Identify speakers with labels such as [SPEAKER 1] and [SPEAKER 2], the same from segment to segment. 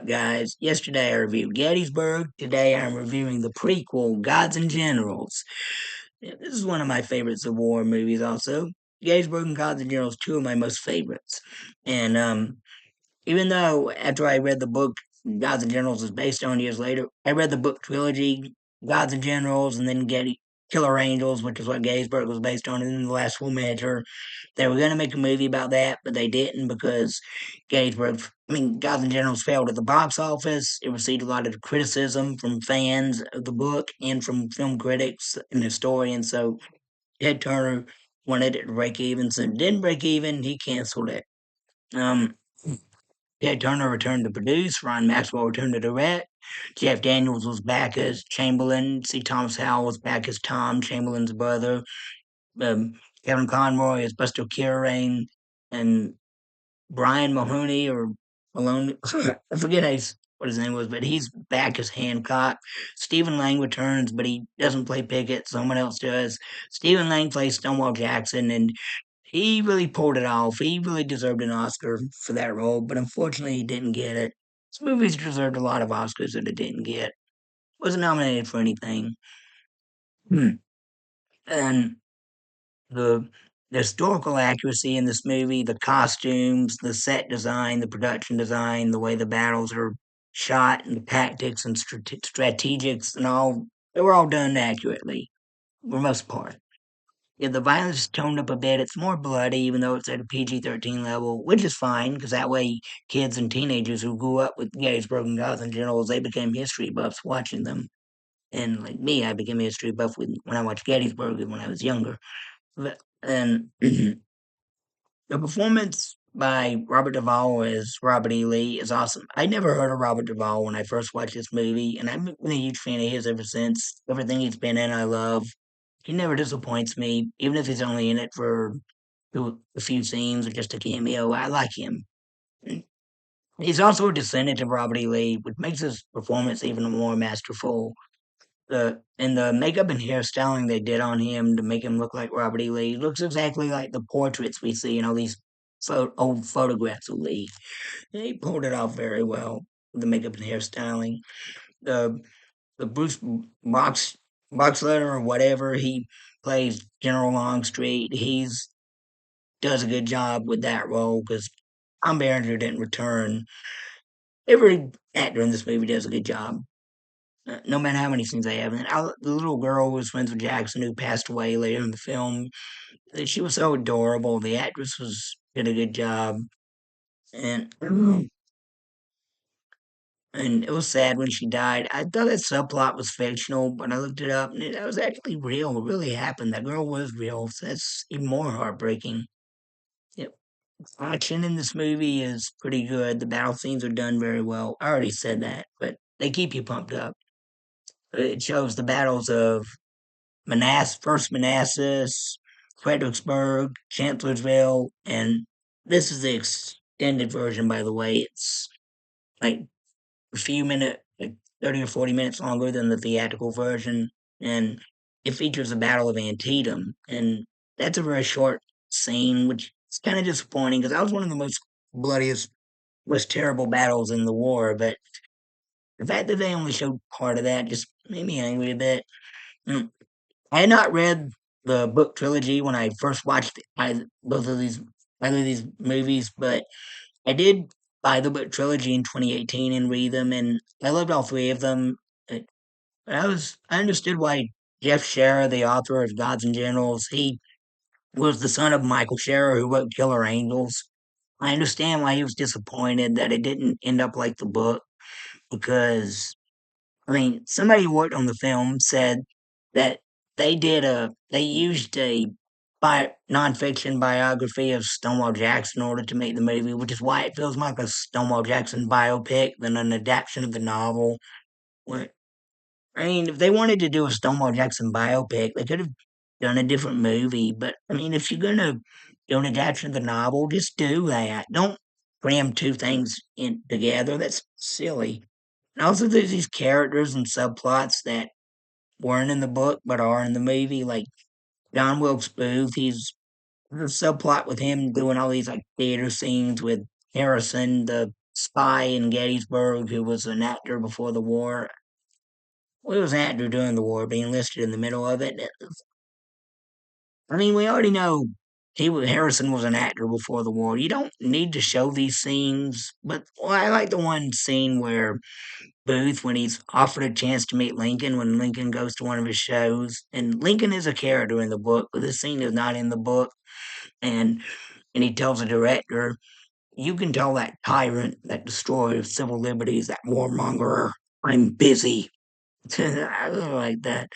[SPEAKER 1] Guys, yesterday I reviewed Gettysburg. Today I'm reviewing the prequel, Gods and Generals. Yeah, this is one of my favorite Civil War movies, also. Gettysburg and Gods and Generals, two of my most favorites. And even though after I read the book, Gods and Generals is based on years later, I read the book trilogy, Gods and Generals, and then Killer Angels, which is what Gettysburg was based on, and then The Last Measure. They were going to make a movie about that, but they didn't because Gods and Generals failed at the box office. It received a lot of criticism from fans of the book and from film critics and historians. So Ted Turner wanted it to break even. So it didn't break even. He canceled it. Um, Ted Turner returned to produce. Ron Maxwell returned to direct. Jeff Daniels was back as Chamberlain. C. Thomas Howell was back as Tom, Chamberlain's brother. Um, Kevin Conroy as Buster Keating, and Brian Mahoney or Maloney. I forget what his name was, but he's back as Hancock. Stephen Lang returns, but he doesn't play Pickett. Someone else does. Stephen Lang plays Stonewall Jackson, and he really pulled it off. He really deserved an Oscar for that role, but unfortunately, he didn't get it. This movie's deserved a lot of Oscars that it didn't get. Wasn't nominated for anything. Hmm. And the the historical accuracy in this movie, the costumes, the set design, the production design, the way the battles are shot, and the tactics and strategics and all, they were all done accurately for the most part. Yeah, the violence is toned up a bit. It's more bloody, even though it's at a PG-13 level, which is fine because that way kids and teenagers who grew up with Gettysburg and Gotham Generals, they became history buffs watching them. And like me, I became a history buff when I watched Gettysburg when I was younger. And the performance by Robert Duvall as Robert E. Lee is awesome. I never heard of Robert Duvall when I first watched this movie, and I've been a huge fan of his ever since. Everything he's been in, I love. He never disappoints me, even if he's only in it for a few scenes or just a cameo. I like him. He's also a descendant of Robert E. Lee, which makes his performance even more masterful. The makeup and hairstyling they did on him to make him look like Robert E. Lee looks exactly like the portraits we see in all these old photographs of Lee. He pulled it off very well with the makeup and hairstyling. The the Bruce Box Boxletter or whatever he plays General Longstreet. He's does a good job with that role because Tom Berenger didn't return. Every actor in this movie does a good job. No matter how many scenes they have. And the little girl who was friends with Jackson, who passed away later in the film, she was so adorable. The actress did a good job, and and it was sad when she died. I thought that subplot was fictional, but I looked it up, and it was actually real. It really happened. That girl was real. So that's even more heartbreaking. Yep. Action in this movie is pretty good. The battle scenes are done very well. I already said that, but they keep you pumped up. It shows the battles of First Manassas, Fredericksburg, Chancellorsville, and this is the extended version, by the way. It's like like 30 or 40 minutes longer than the theatrical version, and it features the Battle of Antietam, and that's a very short scene, which is kind of disappointing because that was one of the most bloodiest, most terrible battles in the war, but the fact that they only showed part of that just made me angry a bit. Mm. I had not read the book trilogy when I first watched both of these movies, but I did buy the book trilogy in 2018 and read them, and I loved all three of them. Uh, I understood why Jeff Scherer, the author of Gods and Generals, he was the son of Michael Scherer, who wrote Killer Angels. I understand why he was disappointed that it didn't end up like the book because somebody who worked on the film said that they used a nonfiction biography of Stonewall Jackson in order to make the movie, which is why it feels like a Stonewall Jackson biopic than an adaptation of the novel. Where, if they wanted to do a Stonewall Jackson biopic, they could have done a different movie. But if you're gonna do an adaptation of the novel, just do that. Don't cram two things in together. That's silly. And also, there's these characters and subplots that weren't in the book but are in the movie, like John Wilkes Booth. The subplot with him doing all these like theater scenes with Harrison, the spy in Gettysburg who was an actor before the war. Well, he was an actor during the war, being enlisted in the middle of it. I mean, we already know Harrison was an actor before the war. You don't need to show these scenes, but well, I like the one scene where Booth, when he's offered a chance to meet Lincoln, when Lincoln goes to one of his shows, and Lincoln is a character in the book, but this scene is not in the book, and he tells the director, "You can tell that tyrant, that destroyer of civil liberties, that warmonger, I'm busy." I really like that.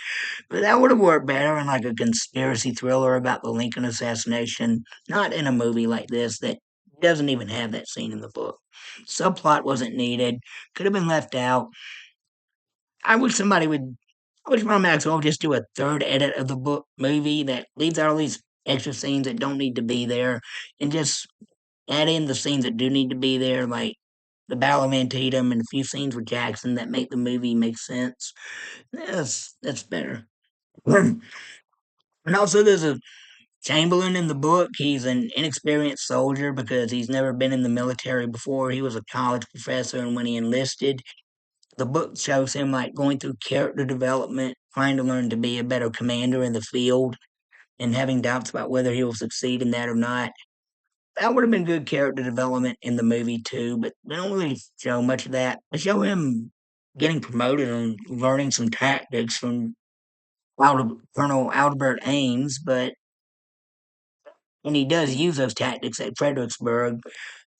[SPEAKER 1] But that would have worked better in like a conspiracy thriller about the Lincoln assassination, not in a movie like this that doesn't even have that scene in the book. Subplot wasn't needed, could have been left out. I wish somebody would. I wish Ron Maxwell would just do a third edit of the book movie that leaves out all these extra scenes that don't need to be there, and just add in the scenes that do need to be there, like the Battle of Antietam and a few scenes with Jackson that make the movie make sense. That's better. And also, there's a Chamberlain in the book. He's an inexperienced soldier because he's never been in the military before. He was a college professor, and when he enlisted, the book shows him like going through character development, trying to learn to be a better commander in the field, and having doubts about whether he will succeed in that or not. That would have been good character development in the movie too, but they don't really show much of that. They show him getting promoted and learning some tactics from Colonel Albert Ames, but and he does use those tactics at Fredericksburg,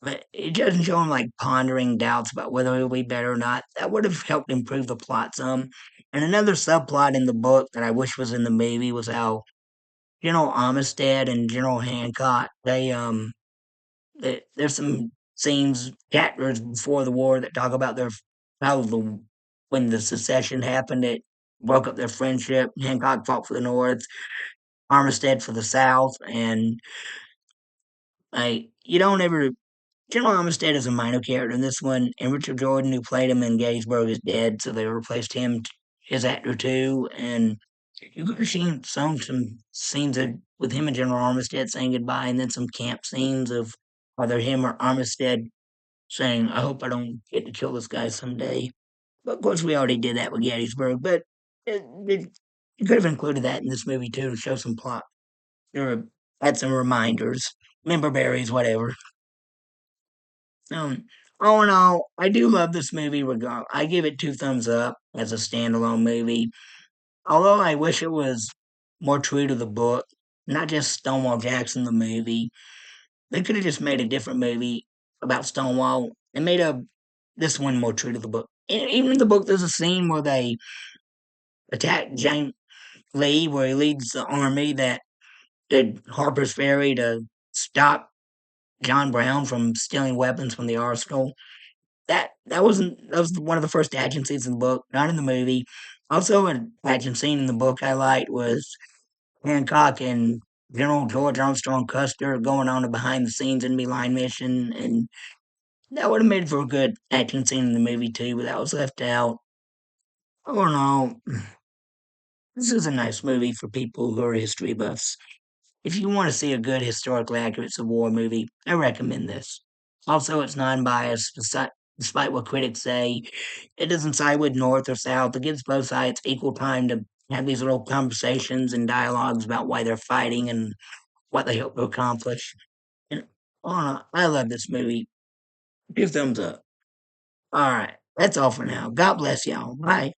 [SPEAKER 1] but it doesn't show him like pondering doubts about whether he'll be better or not. That would have helped improve the plot some. And another subplot in the book that I wish was in the movie was how General Armistead and General Hancock, there's some scenes, chapters before the war that talk about their how the when the secession happened, it broke up their friendship. Hancock fought for the North, Armistead for the South, and you don't ever. General Armistead is a minor character in this one, and Richard Jordan, who played him in Gettysburg, is dead, so they replaced him as actor too. And you could have seen some scenes with him and General Armistead saying goodbye, and then some camp scenes of either him or Armistead saying, "I hope I don't get to kill this guy someday." But of course, we already did that with Gettysburg. But you could have included that in this movie too to show some plot or add some reminders, member berries, whatever. Um, all in all, I do love this movie. I give it two thumbs up as a standalone movie. Although I wish it was more true to the book, not just Stonewall Jackson the movie. They could have just made a different movie about Stonewall and made this one more true to the book. Even in the book, there's a scene where they attack James Lee, where he leads the army that did Harper's Ferry to stop John Brown from stealing weapons from the arsenal. That was one of the first action scenes in the book, not in the movie. Also, an action scene in the book I liked was Hancock and General George Armstrong Custer going on a behind the scenes enemy line mission, and that would have made for a good action scene in the movie too, but that was left out. Oh no, this is a nice movie for people who are history buffs. If you want to see a good historically accurate Civil War movie, I recommend this. Also, it's non-biased, despite what critics say. It doesn't side with North or South. It gives both sides equal time to have these little conversations and dialogues about why they're fighting and what they hope to accomplish. And oh no, I love this movie. Two thumbs up. All right, that's all for now. God bless y'all. Bye.